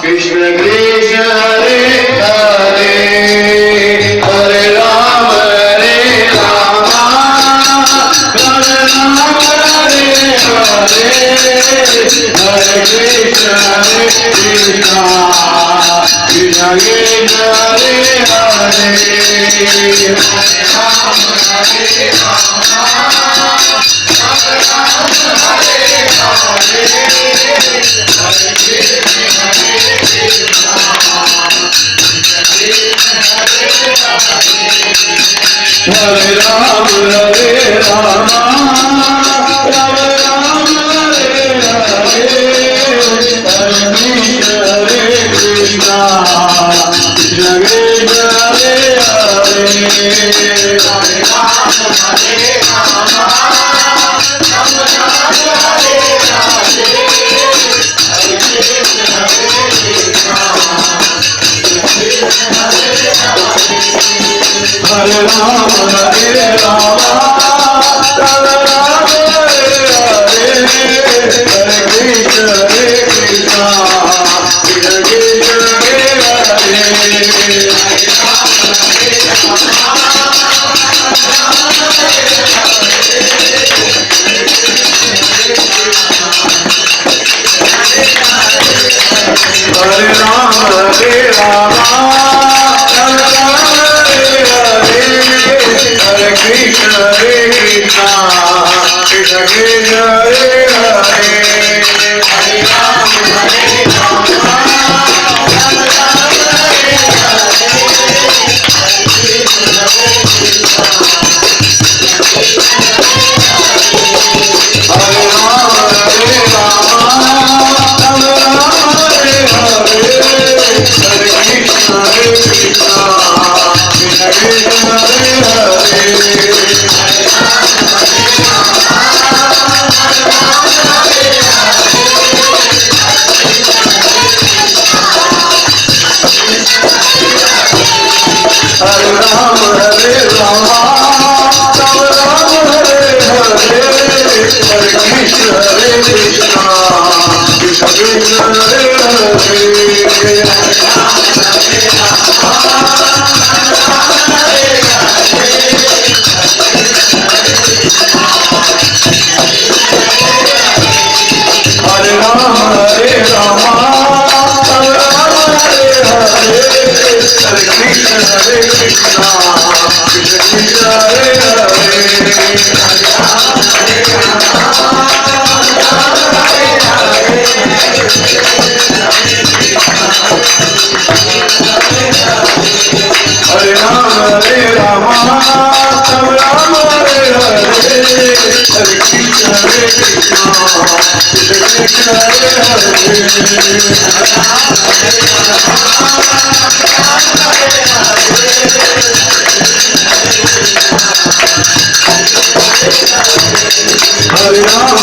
कृष्ण कृष्ण हरे हरे हरे राम राम राम हरे हरे हरे कृष्ण कृष्ण कृष्ण कृष्ण हरे हरे हरे राम राम राम हरे हरे हरे कृष्ण कृष्ण कृष्ण हरे हरे हरे राम हरे राम राम राम हरे हरे हरे कृष्ण कृष्ण कृष्ण हरे हरे हरे राम हरे कृष्ण कृष्ण कृष्ण कृष्ण हरे हरे हरे राम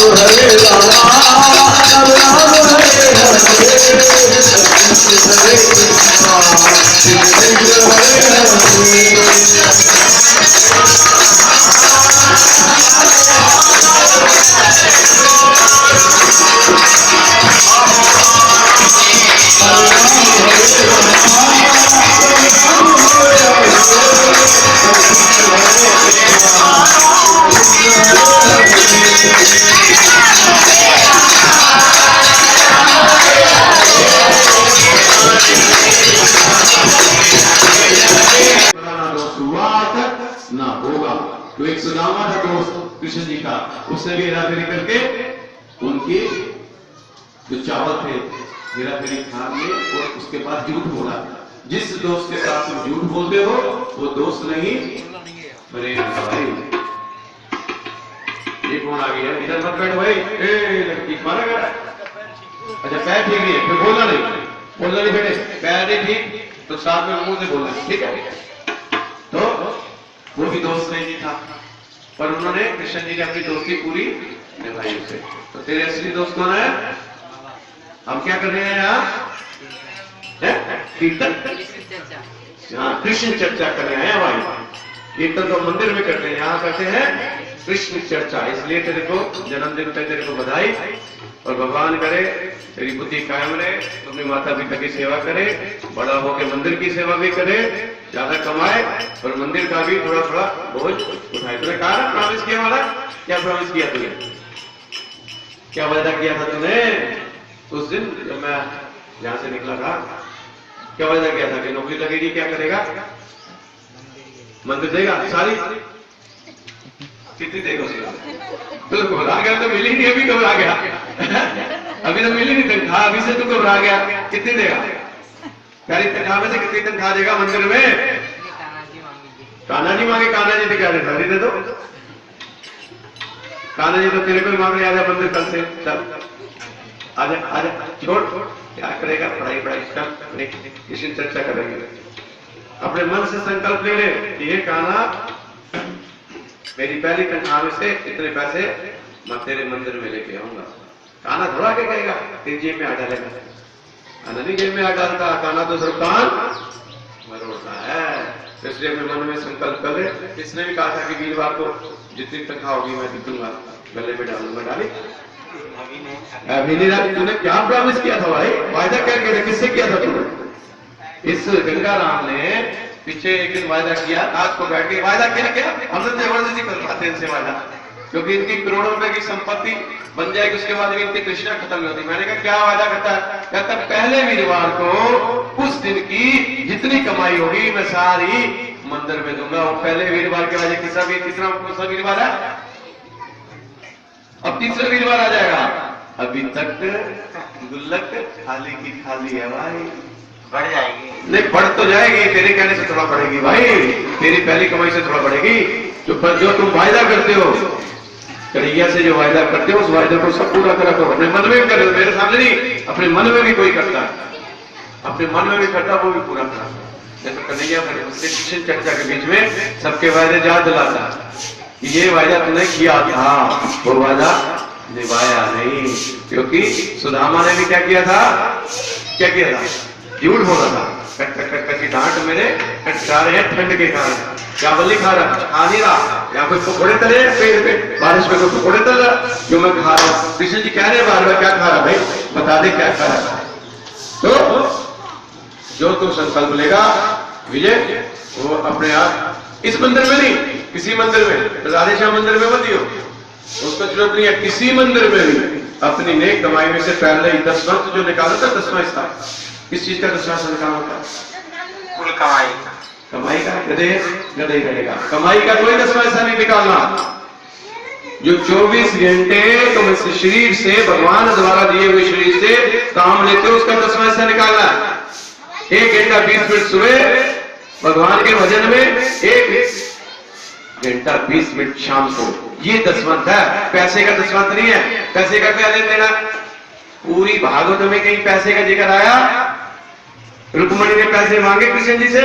तो एक सुदामा था दोस्त कृष्ण जी का, उसने भी हेराफेरी करके उनके जो चावल थे हेराफेरी खा लिए और उसके बाद झूठ बोला। जिस दोस्त के साथ तुम झूठ बोलते हो वो दोस्त नहीं। अरे भाई ये कौन आ गया? इधर मत बैठ भाई, लड़की मारा गया। अच्छा पैर ठीक नहीं है, फिर बोलना नहीं बेटे, पैर नहीं ठीक तो साथ में मुंह से बोलना, ठीक है? तो वो भी दोस्त नहीं था, पर उन्होंने कृष्ण जी ने अपनी दोस्ती पूरी निभाई उसे। तो तेरे असली दोस्त कौन है? हम क्या कर रहे हैं यहाँ? कीर्तन, हाँ कृष्ण चर्चा कर रहे हैं भाई। कीर्तन तो मंदिर में करते हैं, यहाँ करते हैं कृष्ण चर्चा। इसलिए तेरे को जन्मदिन पे तेरे को बधाई, और भगवान करे तेरी बुद्धि कायम रहे, अपनी माता पिता की सेवा करे, बड़ा होकर मंदिर की सेवा भी करे, ज्यादा कमाए और मंदिर का भी थोड़ा थोड़ा बोझ उठाए। तूने कहा ना प्रॉमिस किया वाला, क्या प्रॉमिस किया तूने, क्या वादा किया था तूने उस दिन जब मैं यहां से निकला था? क्या वादा किया था कि नौकरी लगेगी, क्या करेगा, मंदिर देगा सारी, कितनी देगा उसका? तो घबरा गया, तो मिली नहीं, अभी घबरा गया अभी तो मिली नहीं तनख्वाह, अभी से तू घबरा गया, कितनी देगा? प्यारी तनख्वाह में से कितनी तनख्वाह देगा मंदिर में? कान्हा जी मांगे, कान्हा जी तो क्या देता, दे दो। कान्हा जी तो तेरे को ही मांग रहे, आजा मंदिर कल से, चल आजा आजा, छोड़, क्या करेगा, पढ़ाई पढ़ाई कर, किसी चर्चा करेंगे। अपने मन से संकल्प ले ले कि ये कान्हा, मेरी पहली तनख्वाह में से इतने पैसे मैं तेरे मंदिर में लेके आऊंगा। कान्हा थोड़ा के कहेगा तेरी जेब में आ डालेगा, कान्हा नहीं जेब में आ डालता, कान्हा तो सिर्फ कान मरोड़ता है। इसलिए अपने मन में संकल्प कर ले। इसने भी कहा था कि वीरवार को जितनी तनख्वाह होगी मैं दूंगा, गले में डालूंगा, डाली अभी नहीं डाली। तूने क्या प्रॉमिस किया था भाई, वायदा क्या किया था, किससे किया था तूने? इस गंगाराम ने पीछे एक दिन वायदा किया, रात को बैठ के वायदा क्या हम तो जबरदस्ती करवाते हैं इनसे वायदा, क्योंकि इनकी करोड़ों रुपए की संपत्ति बन जाएगी, उसके बाद इनकी कृष्णा खत्म नहीं होती। मैंने कहा क्या वायदा करता है? कहता पहले वीरवार को उस दिन की जितनी कमाई होगी मैं सारी मंदिर में दूंगा। वो पहले वीरवार के बाद तीसरा कौन सा वीरवार है? अब तीसरा वीरवार आ जाएगा। अभी तक गुल्लक खाली की खाली है भाई, बढ़ जाएगी, नहीं बढ़ तो जाएगी, तेरे कहने से थोड़ा बढ़ेगी भाई, तेरी पहली कमाई से थोड़ा बढ़ेगी। जो तुम वायदा करते हो, कन्हैया से जो वायदा करते हो, उस वायदे को सब पूरा करा करो। अपने मन में भी करे, मेरे सामने नहीं, अपने मन में भी कोई करता है, अपने मन में भी करता, वो भी पूरा करा। जैसे कन्हैया उससे कृष्ण चर्चा के बीच में सबके वायदे याद दिलाता, ये वायदा तुमने किया था, वो वायदा निभाया नहीं, क्योंकि सुदामा ने भी क्या किया था, क्या किया था, झूठ बोल रहा था। कट कट कट की डांट मेरे कटका रहे हैं ठंड के कारण, क्या बल्ली खा रहा, खा नहीं रहा, या कोई पकौड़े तले पेड़ पे, बारिश में कोई पकौड़े तल रहा, जो मैं खा रहा हूं। कृष्ण जी कह रहे हैं बार बार क्या खा रहा भाई, बता दे क्या खा रहा। तो जो तू संकल्प लेगा विजय, वो अपने आप इस मंदिर में नहीं, किसी मंदिर में, राधे श्याम मंदिर में मत दियो, उसको जरूरत नहीं है, किसी मंदिर में भी अपनी नेक कमाई में से पहले ही 10 वक्त जो निकाला था, 10वां हिस्सा, किस चीज का 10वां हिस्सा निकालना होता है? कुल कमाई का, कमाई का गधे गधे रहेगा, कमाई का कोई 10वां हिस्सा नहीं निकालना। जो 24 घंटे तुम इस शरीर से, भगवान द्वारा दिए हुए शरीर से काम लेते हो, उसका 10वां हिस्सा निकालना है। 1 घंटा 20 मिनट सुबह भगवान के भजन में, 1 घंटा 20 मिनट शाम को, ये 10वां है। पैसे का 10वां नहीं है, पैसे का क्या लेन देना? पूरी भागवत में कहीं पैसे का जिक्र आया? रुक्मणी ने पैसे मांगे कृष्ण जी से,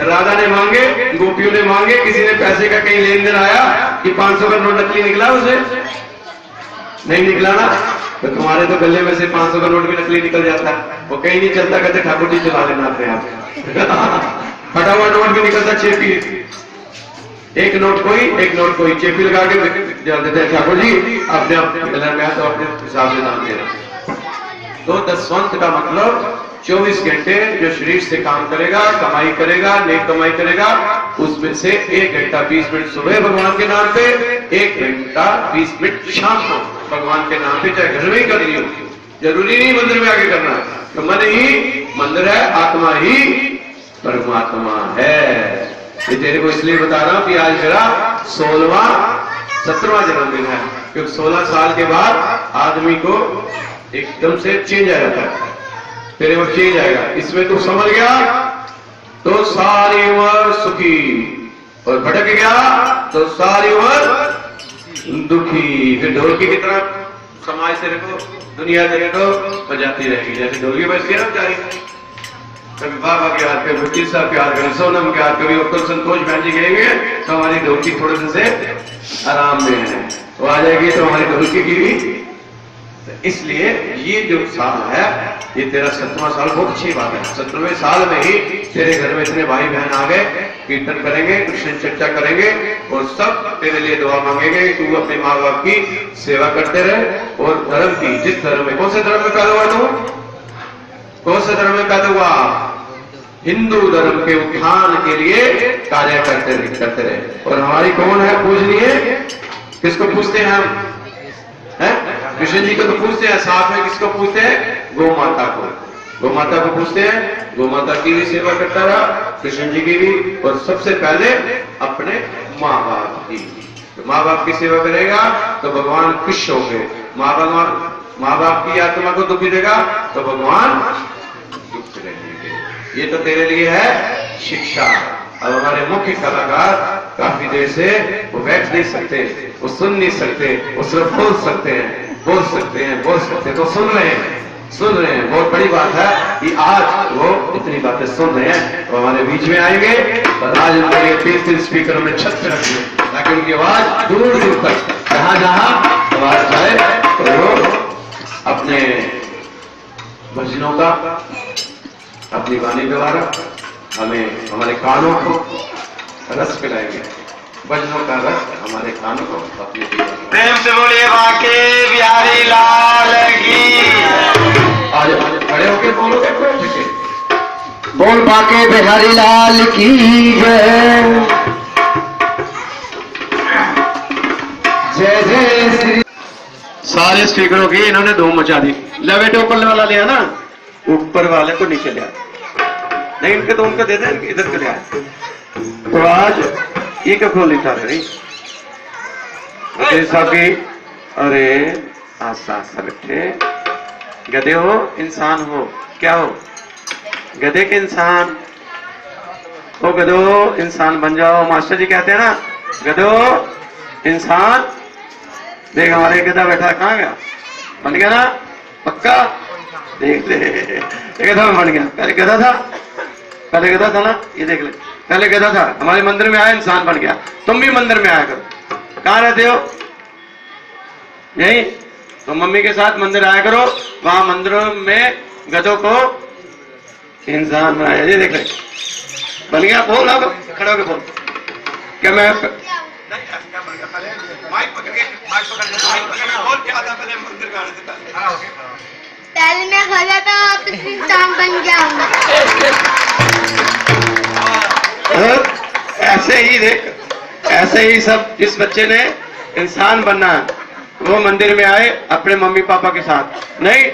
राधा ने मांगे, गोपियों ने मांगे, किसी ने पैसे का कहीं लेन देन आया कि 500 का नोट नकली निकला उसे? नहीं निकला ना। तो तुम्हारे तो गले में से 500 का नोट भी नकली निकल जाता है, वो कहीं नहीं चलता, कहते ठाकुर जी चला लेना अपने आप फटा हुआ नोट भी निकलता, चेपी, एक नोट कोई चेपी लगा के देते हैं, ठाकुर जी अपने कलर में, तो अपने हिसाब से दाम दे रहा। तो 10वां का मतलब 24 घंटे जो शरीर से काम करेगा, कमाई करेगा, नेक कमाई करेगा, उसमें से 1 घंटा 20 मिनट सुबह भगवान के नाम पे, 1 घंटा 20 मिनट शाम को भगवान के नाम पे, चाहे घर में ही कर लियो, जरूरी नहीं मंदिर में आके करना। तो मन ही मंदिर है, आत्मा ही परमात्मा है। ये तेरे को इसलिए बता रहा हूं कि आज मेरा 17वां जन्मदिन है, क्योंकि 16 साल के बाद आदमी को एकदम से चेंज आ जाता है, तेरे वो चेंज आएगा। इसमें तू समझ गया तो सारी उम्र सुखी, और भटक गया तो सारी उम्र दुखी। फिर ढोलकी की तरफ समाज तेरे को, दुनिया तेरे को बजाती रहेगी, जैसे ढोलकी बजती है ना बेचारी, कभी बाबा के याद, कभी वकील साहब के याद, कभी सोनम के याद, कभी उत्तम संतोष बहन जी गएंगे तो हमारी ढोलकी थोड़े दिन से आराम में है, वो आ जाएगी तो हमारी ढोलकी की भी। इसलिए ये जो साल है, ये तेरा 7वां साल, बहुत अच्छी बात है। 17वें साल में ही तेरे घर में इतने भाई बहन आ गए, कीर्तन करेंगे, कृष्ण चर्चा करेंगे और सब तेरे लिए दुआ मांगेंगे। तू अपने माँ बाप की सेवा करते रहे और धर्म की, जिस धर्म में, कौन से धर्म में पैदा हुआ तू? कौन से धर्म में पैदा हुआ? हिंदू धर्म के उत्थान के लिए कार्य करते रहे। और हमारी कौन है पूजनीय? किसको पूछते हैं हम? कृष्ण जी को तो पूछते हैं, साथ में किसको पूछते हैं? गौ माता को। गौ माता को पूछते हैं, गौ माता की भी सेवा करता रहा, कृष्ण जी की भी, और सबसे पहले अपने माँ बाप की। तो माँ बाप की सेवा करेगा तो भगवान खुश होंगे। माँ बाप की आत्मा को दुख देगा तो भगवान दुख रहेंगे। ये तो तेरे लिए है शिक्षा। अब हमारे मुख्य कलाकार काफी देर से वो बैठ नहीं सकते, वो सुन नहीं सकते, वो सिर्फ बोल सकते हैं, तो सुन रहे हैं। बहुत बड़ी बात है कि आज वो इतनी बातें सुन रहे हैं। तो हमारे बीच में आएंगे और आज उनके लिए 3 स्पीकरों में छत रख दिए ताकि उनकी आवाज दूर दूर तक, जहां आवाज जाए, तो वो अपने भजनों का, अपनी वाणी द्वारा हमें, हमारे कानों को रस पिलाएंगे। भजनों का रस हमारे कानों को अपने प्रेम से बोलिए बाके बिहारी लाल की। आज खड़े होके बोलोगे, बैठ के बोल बाके बिहारी लाल की जय। जय जय श्री। सारे स्पीकरों की इन्होंने धूम मचा दी। ले बेटे, ऊपर वाला लिया ना, ऊपर वाले को नीचे लिया, नहीं इनके तो उनको दे दे, इधर के लिया। तो आज ये क्या खोल लेता है जैसा कि, अरे आस्ता आस्ता बैठे, गधे हो इंसान हो, क्या हो? गधे के इंसान हो, गधो इंसान बन जाओ। मास्टर जी कहते हैं ना, गधो इंसान। देख हमारे गधा बैठा, कहाँ गया? बन गया ना पक्का? देख ले, गधा बन गया। पहले गधा था ना, ये देख ले, पहले गधा था, हमारे मंदिर में आया, इंसान बन गया। तुम भी मंदिर में आया करो। कहाँ रहते हो? यही तो मम्मी के साथ मंदिर आया करो, वहां मंदिरों में गधों को इंसान बनाया। ये देख ले, बन गया। बोल अब खड़े होकर बोल, क्या मैं पहले मैं गधा था, अब इंसान बन गया हूँ। ऐसे ही देख, ऐसे ही सब जिस बच्चे ने इंसान बनना है वो मंदिर में आए अपने मम्मी पापा के साथ, नहीं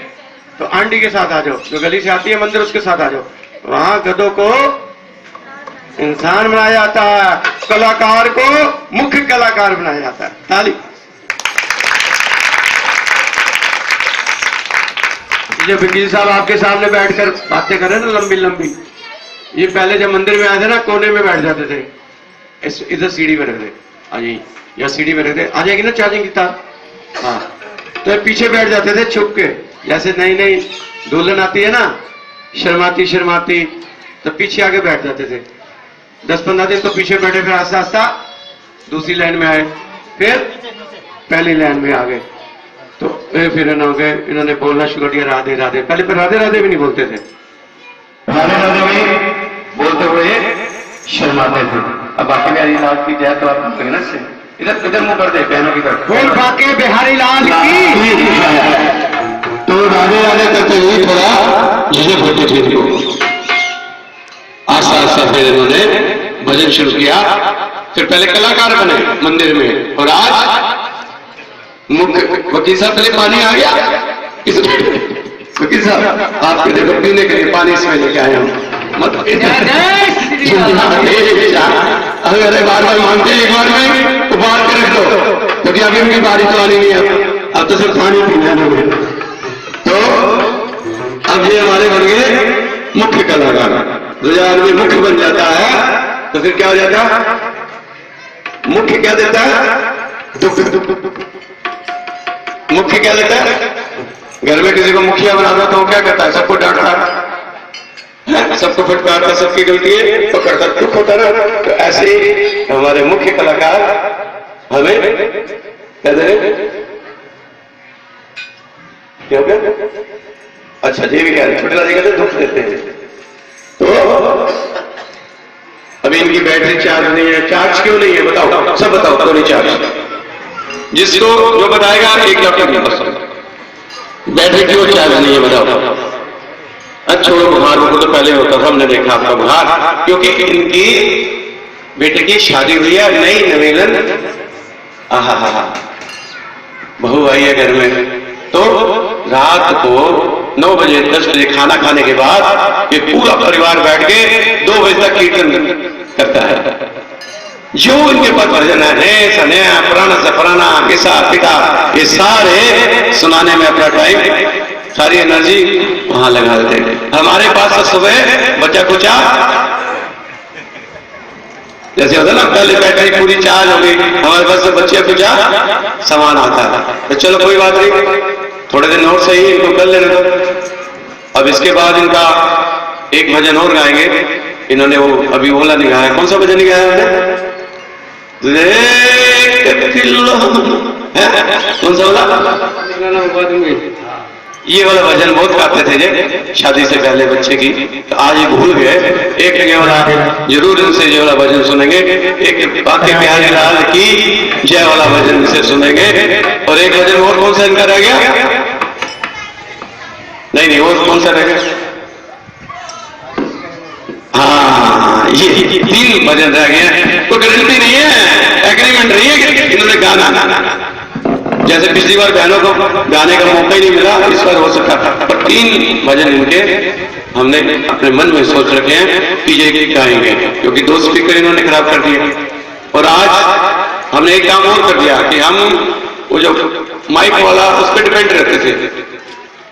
तो आंटी के साथ आ जाओ, जो गली से आती है मंदिर उसके साथ आ जाओ। वहां गधों को इंसान बनाया जाता है, कलाकार को मुख्य कलाकार बनाया जाता है। ताली। जब वकील साहब आपके सामने बैठकर बातें करें ना लंबी लंबी, ये पहले जब मंदिर में आए थे ना, कोने में बैठ जाते थे, इधर सीढ़ी में रख दे, आ जाइए, या सीढ़ी में रख दे, आ जाएगी ना चार्जिंग की तार, हाँ, तो पीछे बैठ जाते थे छुप के। जैसे नई नई दुल्हन आती है ना, शर्माती, तो पीछे आगे बैठ जाते थे। 10-15 दिन तो पीछे बैठे, फिर आस्ता आस्ता दूसरी लाइन में आए, फिर पहली लाइन में आ गए। तो फिर इन्होंने बोलना शुरू किया, राधे राधे। पहले फिर राधे राधे भी नहीं बोलते थे, राधे राधे भी बोलते हुए शर्माते थे। अब बाकी बिहारी लाल की जय तो आप ना से इधर मुंह कर दे, बहनों की तरफ बोल बाकी बिहारी लाल की। तो राधे राधे करते हुए थोड़ा झिझक होती थी, आस्ता आस्ता फिर इन्होंने भजन शुरू किया। फिर पहले कलाकार बने मंदिर में, और आज मुख्य वकील साहब। पहले पानी आ गया, वकील साहब आपके देखो पीने के लिए पानी इसमें लेके आए हम, मत अरे बार बार मांगते एक बार में उबाल के रख दो, क्योंकि अभी उनकी बारी तो आनी नहीं है, अब तो सिर्फ पानी पीना है। तो अब ये हमारे बन गए मुख्य कलाकार। जो आदमी मुख्य बन जाता है तो फिर क्या हो जाता है? मुख्य क्या देता है? दुख। मुख्य क्या देता है? घर में किसी को मुखिया बनाता तो वो क्या करता है? सबको डांटता है, सबको फटकारता, सबकी गलती है पकड़ता, दुख होता ना। तो ऐसे ही हमारे मुख्य कलाकार हमें क्या दे रहे? क्या हो गया? अच्छा जी भी कह रहे, छोटे राजी कहते दुख देते हैं। तो अभी इनकी बैटरी चार्ज नहीं है। चार्ज क्यों नहीं है बताओ, सब बताओ क्यों नहीं चार्ज? जिसको जो बताएगा एक डॉक्टर के पास बैटरी क्यों चार्ज नहीं है बताओ। अच्छा छोड़ो, बुखार को तो पहले होता था, हमने देखा आपका बुखार, क्योंकि इनकी बेटे की शादी हुई है, नई नवेलन आहा बहू आई है घर में, तो रात को 9 बजे 10 बजे खाना खाने के बाद ये पूरा परिवार बैठ के 2 बजे तक कीर्तन करता है। जो इनके पास भजन है सनया पुराना से पुराना किसा पिता, ये सारे सुनाने में अपना टाइम सारी एनर्जी वहां लगा देते हैं। हमारे पास तो सुबह बचा कुचा जैसे होता ना, पहले बैटरी पूरी चार्ज हो गई, हमारे पास से बच्चे कुचा सामान आता है। तो चलो कोई बात नहीं, थोड़े दिन और सही इनको कर लेने दो। अब इसके बाद इनका एक भजन और गाएंगे। इन्होंने वो अभी ओला नहीं गाया, कौन सा भजन नहीं गाया उन्होंने? कौन सा वाला? ये वाला भजन बहुत गाते थे जे शादी से पहले बच्चे की, तो आज ये भूल गए। एक ये वाला जरूर इनसे ये वाला भजन सुनेंगे, एक बाकी बिहारी लाल की जय वाला भजन इनसे सुनेंगे, और एक भजन और कौन सा इनका रह गया? नहीं और कौन सा रह गया? हाँ ये 3 भजन रह गए हैं। कोई गारंटी नहीं है, एग्रीमेंट नहीं है कि इन्होंने गाना, जैसे पिछली बार बहनों को गाने का मौका ही नहीं मिला, इस बार हो सकता था, पर 3 भजन इनके हमने अपने मन में सोच रखे हैं कि ये गाएंगे, क्योंकि 2 स्पीकर इन्होंने खराब कर दिए। और आज हमने एक काम और कर दिया कि हम वो जो माइक वाला उस पर डिपेंड रहते थे,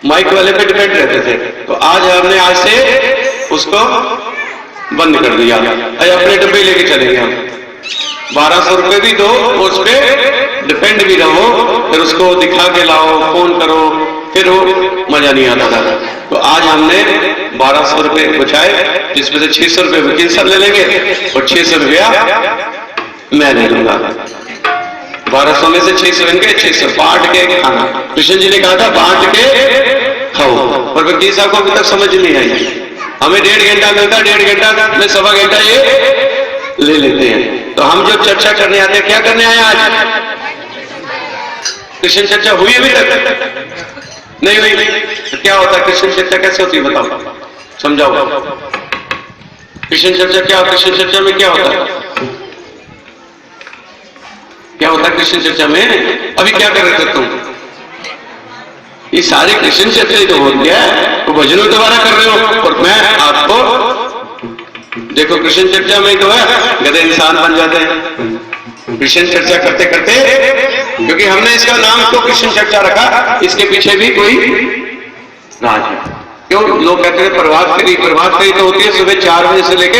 माइक वाले पे डिपेंड रहते थे, तो आज हमने आज से उसको बंद कर दिया। अपने डब्बे लेके चलेंगे हम, 1200 रुपए भी दो, उस पे डिपेंड भी रहो, फिर उसको दिखा के लाओ, फोन करो, फिर वो मजा नहीं आता था। तो आज हमने 1200 रुपए बचाए, जिसमें से 600 रुपए वकील साहब ले लेंगे और 600 रुपया मैं ले लूंगा। 1200 में से 600 इनके, 600 बांट के खाना। कृष्ण जी ने कहा था बांट के खाओ, और वकील साहब को अभी तक समझ नहीं आई। हमें 1.5 घंटा मिलता, 1.5 घंटा में 1.25 घंटा ये ले लेते हैं। तो हम जो चर्चा करने आते हैं, क्या करने आए आज? कृष्ण चर्चा हुई अभी तक नहीं हुई? तो क्या होता है कृष्ण चर्चा, कैसे होती है बताओ, समझाओ। कृष्ण चर्चा क्या, कृष्ण चर्चा में क्या होता है? क्या होता है कृष्ण चर्चा में? अभी क्या कर रहे थे तुम? ये सारे कृष्ण चर्चा ही तो हो गया, तो भजनों दोबारा कर रहे हो। और मैं आपको देखो, कृष्ण चर्चा में तो है गधे इंसान बन जाते हैं कृष्ण चर्चा करते करते, क्योंकि हमने इसका नाम तो कृष्ण चर्चा रखा, इसके पीछे भी कोई राज है। क्यों? लोग कहते हैं प्रभात फेरी, प्रभात फेरी तो होती है सुबह 4 बजे से लेके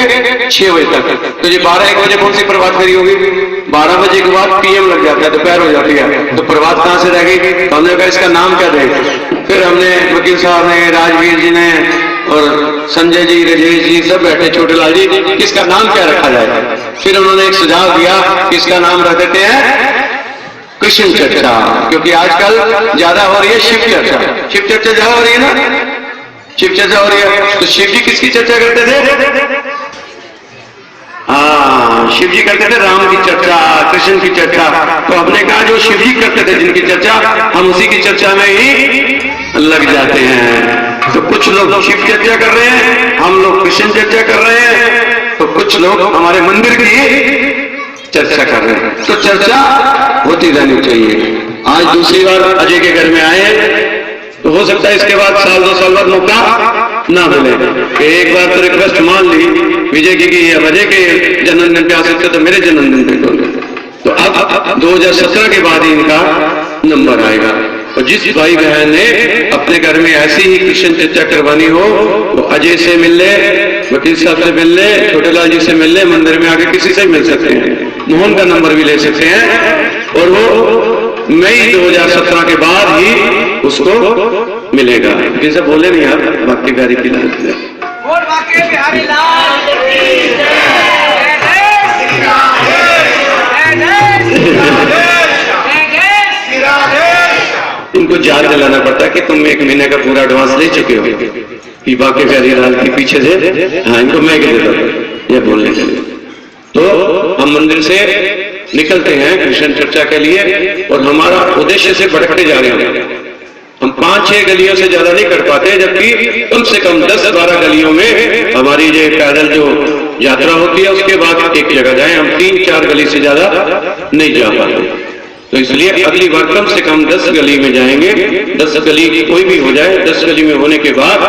6 बजे तक। तो ये 12-1 बजे कौन सी प्रभात फेरी होगी? 12 बजे के बाद पीएम लग जाता है, दोपहर हो जाती है, तो प्रभात कहां से रह गई? तो हमने कहा इसका नाम क्या दें? फिर हमने वकील साहब ने, राजवीर जी ने, और संजय जी, राजेश जी सब बैठे, छोटेलाल जी, किसका नाम क्या रखा जाए? फिर उन्होंने एक सुझाव दिया कि इसका नाम रख देते हैं कृष्ण चर्चा, क्योंकि आजकल ज्यादा हो रही है शिव चर्चा। शिव चर्चा ज्यादा हो रही है ना, शिव चर्चा हो रही है। तो शिव जी किसकी चर्चा करते थे? हाँ, शिव जी करते थे राम की चर्चा, कृष्ण की चर्चा। तो हमने कहा जो शिव जी करते थे जिनकी चर्चा, हम उसी की चर्चा में ही लग जाते हैं। तो कुछ लोग शिव चर्चा कर रहे हैं, हम लोग कृष्ण चर्चा कर रहे हैं, तो कुछ लोग हमारे मंदिर की चर्चा कर रहे हैं। तो चर्चा होती रहनी चाहिए। आज दूसरी बार अजय के घर में आए, तो हो सकता है इसके बाद 1-2 साल बाद मौका ना मिले। एक बार तो रिक्वेस्ट मान ली विजय की कि अजय के जन्मदिन पे आ सकते, तो मेरे जन्मदिन पे बोल गए। तो अब 2017 के बाद ही इनका नंबर आएगा। और जिस भाई बहन ने अपने घर में ऐसी ही कृष्ण चर्चा करवानी हो, वो अजय से मिल ले, वकील साहब से मिल ले, छोटेलाल जी से मिल ले, मंदिर में आके किसी से मिल सकते हैं, मोहन का नंबर भी ले सकते हैं, और वो मई 2017 के बाद ही उसको मिलेगा। जैसे बोले नहीं यार, बाकी बिहारी की लाल इनको याद दिलाना पड़ता है कि तुम 1 महीने का पूरा एडवांस ले चुके हो, कि बाकी बिहारी लाल के पीछे से। हाँ, इनको मैं क्या देता था ये बोलने के लिए। हम मंदिर से निकलते हैं कृष्ण चर्चा के लिए और हमारा उद्देश्य से भटकते जा रहे हैं। हम 5-6 गलियों से ज्यादा नहीं कर पाते, जबकि कम से कम 10-12 गलियों में हमारी जो पैदल जो यात्रा होती है उसके बाद एक जगह जाएं। हम 3-4 गली से ज्यादा नहीं जा पाते, तो इसलिए अगली बार कम से कम 10 गली में जाएंगे। 10 गली कोई भी हो जाए, 10 गली में होने के बाद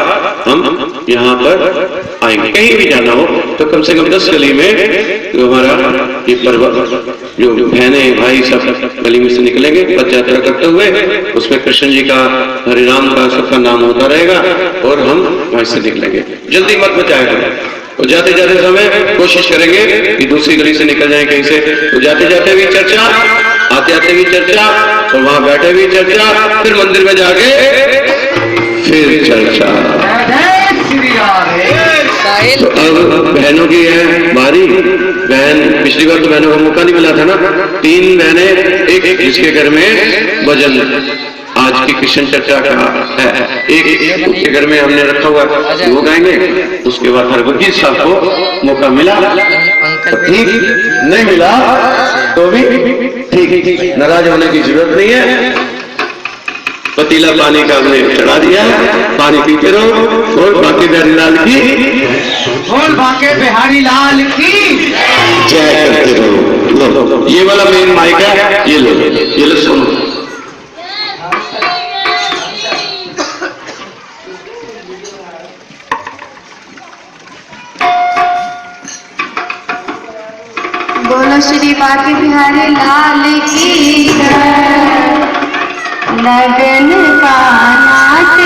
हम यहाँ पर आएंगे। कहीं भी जाना हो तो कम से कम 10 गली में तो हमारा ये पर्व जो बहने भाई सब गली में से निकलेंगे पद यात्रा करते हुए, उसमें कृष्ण जी का हरे राम का सबका नाम होता रहेगा और हम वहां से निकलेंगे। जल्दी मत बचाएगा, तो जाते जाते समय कोशिश करेंगे कि दूसरी गली से निकल जाए कहीं से। तो जाते जाते भी चर्चा, आते आते भी चर्चा और वहां बैठे भी चर्चा, फिर मंदिर में जाके फिर चर्चा। तो अब बहनों की है बारी। बहन पिछली बार तो बहनों को मौका नहीं मिला था ना, 3 बहनें एक जिसके घर में भजन आज की कृष्ण चर्चा का है, एक उसके घर में हमने रखा हुआ वो गाएंगे। उसके बाद हरभजीत साहब को मौका मिला तो ठीक, नहीं मिला तो भी ठीक, नाराज होने की जरूरत नहीं है। पतीला पानी का हमने चढ़ा दिया, पानी पीते रहो। और बाकी बिहारी लाल की, बोल बाके बिहारी लाल की जय करते रहो। लो ये वाला मेन माइक है, ये लो सुनो। बोलो श्री बाके बिहारी लाल की जय। लगन का नाच